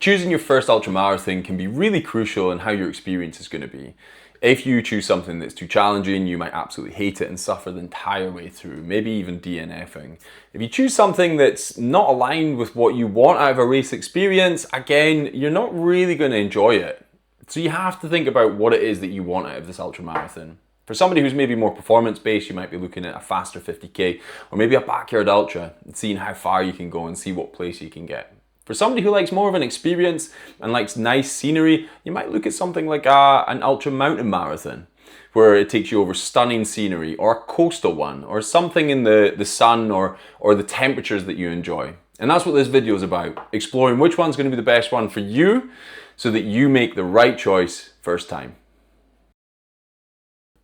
Choosing your first ultramarathon can be really crucial in how your experience is going to be. If you choose something that's too challenging, you might absolutely hate it and suffer the entire way through, maybe even DNFing. If you choose something that's not aligned with what you want out of a race experience, again, you're not really going to enjoy it. So you have to think about what it is that you want out of this ultramarathon. For somebody who's maybe more performance-based, you might be looking at a faster 50k or maybe a backyard ultra and seeing how far you can go and see what place you can get. For somebody who likes more of an experience and likes nice scenery, you might look at something like an ultra mountain marathon, where it takes you over stunning scenery, or a coastal one, or something in the sun or the temperatures that you enjoy. And that's what this video is about, exploring which one's going to be the best one for you so that you make the right choice first time.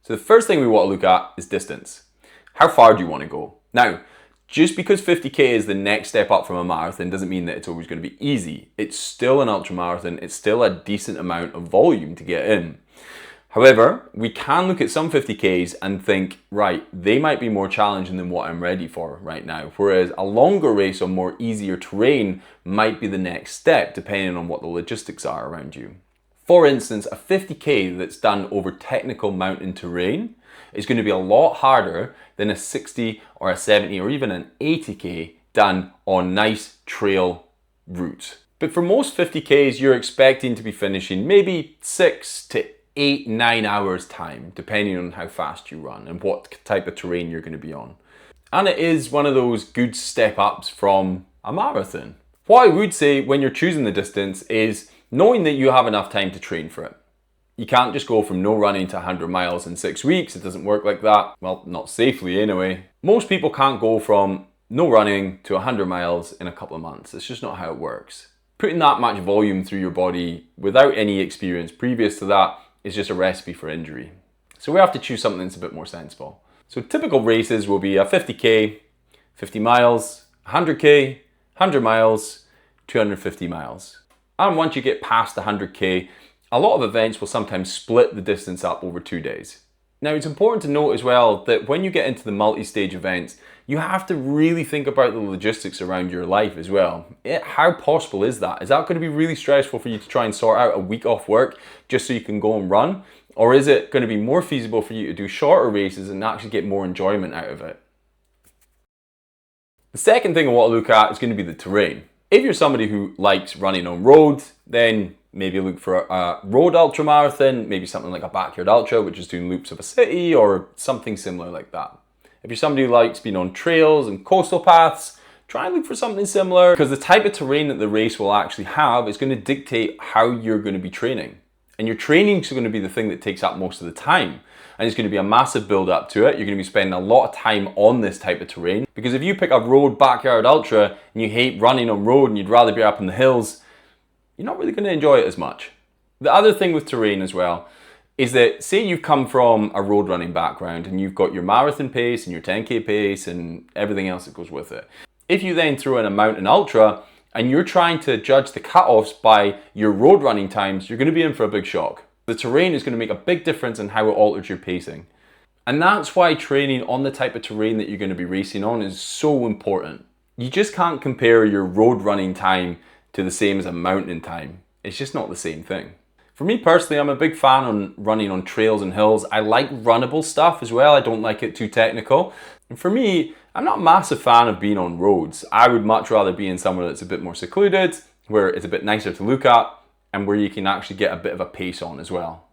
So the first thing we want to look at is distance. How far do you want to go? Now, just because 50k is the next step up from a marathon doesn't mean that it's always going to be easy. It's still an ultramarathon, it's still a decent amount of volume to get in. However, we can look at some 50ks and think, right, they might be more challenging than what I'm ready for right now. Whereas a longer race on more easier terrain might be the next step, depending on what the logistics are around you. For instance, a 50k that's done over technical mountain terrain is going to be a lot harder than a 60 or a 70 or even an 80k done on nice trail routes. But for most 50ks, you're expecting to be finishing maybe 6 to 8, 9 hours time, depending on how fast you run and what type of terrain you're going to be on. And it is one of those good step ups from a marathon. What I would say when you're choosing the distance is knowing that you have enough time to train for it. You can't just go from no running to 100 miles in 6 weeks. It doesn't work like that. Well, not safely anyway. Most people can't go from no running to 100 miles in a couple of months. It's just not how it works. Putting that much volume through your body without any experience previous to that is just a recipe for injury. So we have to choose something that's a bit more sensible. So typical races will be a 50k, 50 miles, 100k, 100 miles, 250 miles. And once you get past the 100k, a lot of events will sometimes split the distance up over 2 days. Now, it's important to note as well that when you get into the multi-stage events, you have to really think about the logistics around your life as well. How possible is that? Is that going to be really stressful for you to try and sort out a week off work just so you can go and run? Or is it going to be more feasible for you to do shorter races and actually get more enjoyment out of it? The second thing I want to look at is going to be the terrain. If you're somebody who likes running on road, then maybe look for a road ultramarathon, maybe something like a backyard ultra, which is doing loops of a city or something similar like that. If you're somebody who likes being on trails and coastal paths, try and look for something similar, because the type of terrain that the race will actually have is going to dictate how you're going to be training. And your training is going to be the thing that takes up most of the time. And it's going to be a massive build up to it. You're going to be spending a lot of time on this type of terrain. Because if you pick a road backyard ultra and you hate running on road and you'd rather be up in the hills, you're not really going to enjoy it as much. The other thing with terrain as well is that, say you've come from a road running background and you've got your marathon pace and your 10k pace and everything else that goes with it. If you then throw in a mountain ultra and you're trying to judge the cutoffs by your road running times, you're going to be in for a big shock. The terrain is going to make a big difference in how it alters your pacing. And that's why training on the type of terrain that you're going to be racing on is so important. You just can't compare your road running time to the same as a mountain time. It's just not the same thing. For me personally, I'm a big fan on running on trails and hills. I like runnable stuff as well. I don't like it too technical. And for me, I'm not a massive fan of being on roads. I would much rather be in somewhere that's a bit more secluded, where it's a bit nicer to look at, and where you can actually get a bit of a pace on as well.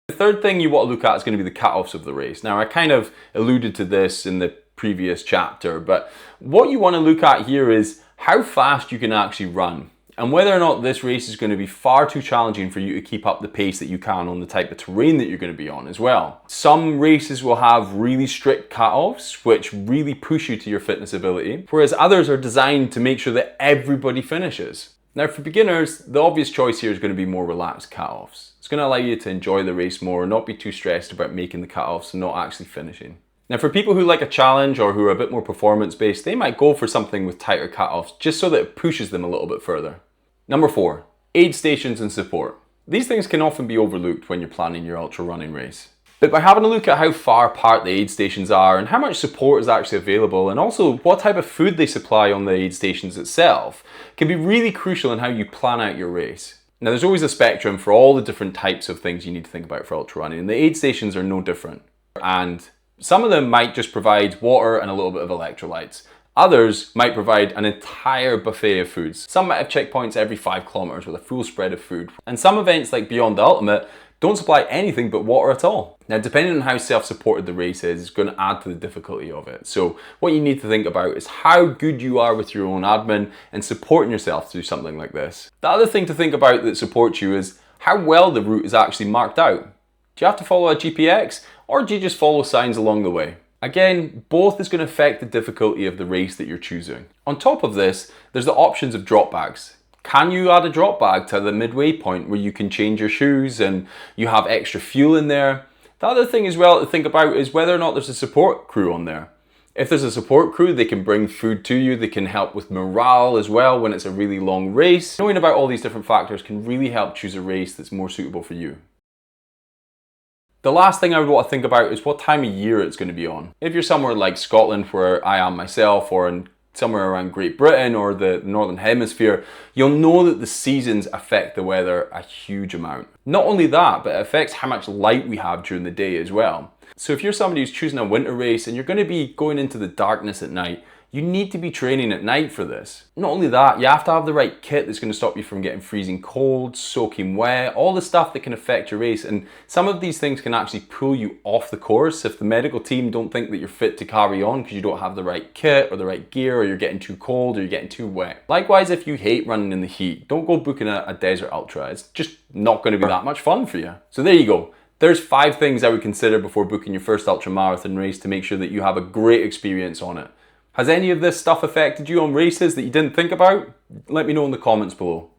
The third thing you want to look at is going to be the cutoffs of the race. Now, I kind of alluded to this in the previous chapter, but what you want to look at here is how fast you can actually run, and whether or not this race is going to be far too challenging for you to keep up the pace that you can on the type of terrain that you're going to be on as well. Some races will have really strict cutoffs, which really push you to your fitness ability, whereas others are designed to make sure that everybody finishes. Now, for beginners, the obvious choice here is going to be more relaxed cutoffs. It's going to allow you to enjoy the race more, not be too stressed about making the cutoffs and not actually finishing. Now, for people who like a challenge or who are a bit more performance-based, they might go for something with tighter cutoffs just so that it pushes them a little bit further. Number 4, aid stations and support. These things can often be overlooked when you're planning your ultra running race. But by having a look at how far apart the aid stations are and how much support is actually available, and also what type of food they supply on the aid stations itself, can be really crucial in how you plan out your race. Now, there's always a spectrum for all the different types of things you need to think about for ultra running, and the aid stations are no different. And some of them might just provide water and a little bit of electrolytes. Others might provide an entire buffet of foods. Some might have checkpoints every 5 kilometers with a full spread of food. And some events like Beyond the Ultimate don't supply anything but water at all. Now, depending on how self-supported the race is, it's going to add to the difficulty of it. So what you need to think about is how good you are with your own admin and supporting yourself through something like this. The other thing to think about that supports you is how well the route is actually marked out. Do you have to follow a GPX, or do you just follow signs along the way? Again, both is going to affect the difficulty of the race that you're choosing. On top of this, there's the options of drop bags. Can you add a drop bag to the midway point where you can change your shoes and you have extra fuel in there? The other thing as well to think about is whether or not there's a support crew on there. If there's a support crew, they can bring food to you, they can help with morale as well when it's a really long race. Knowing about all these different factors can really help choose a race that's more suitable for you. The last thing I would want to think about is what time of year it's going to be on. If you're somewhere like Scotland, where I am myself, or in somewhere around Great Britain or the Northern Hemisphere, you'll know that the seasons affect the weather a huge amount. Not only that, but it affects how much light we have during the day as well. So if you're somebody who's choosing a winter race and you're going to be going into the darkness at night, you need to be training at night for this. Not only that, you have to have the right kit that's going to stop you from getting freezing cold, soaking wet, all the stuff that can affect your race. And some of these things can actually pull you off the course if the medical team don't think that you're fit to carry on because you don't have the right kit or the right gear, or you're getting too cold or you're getting too wet. Likewise, if you hate running in the heat, don't go booking a desert ultra. It's just not going to be that much fun for you. So there you go. There's 5 things I would consider before booking your first ultramarathon race to make sure that you have a great experience on it. Has any of this stuff affected you on races that you didn't think about? Let me know in the comments below.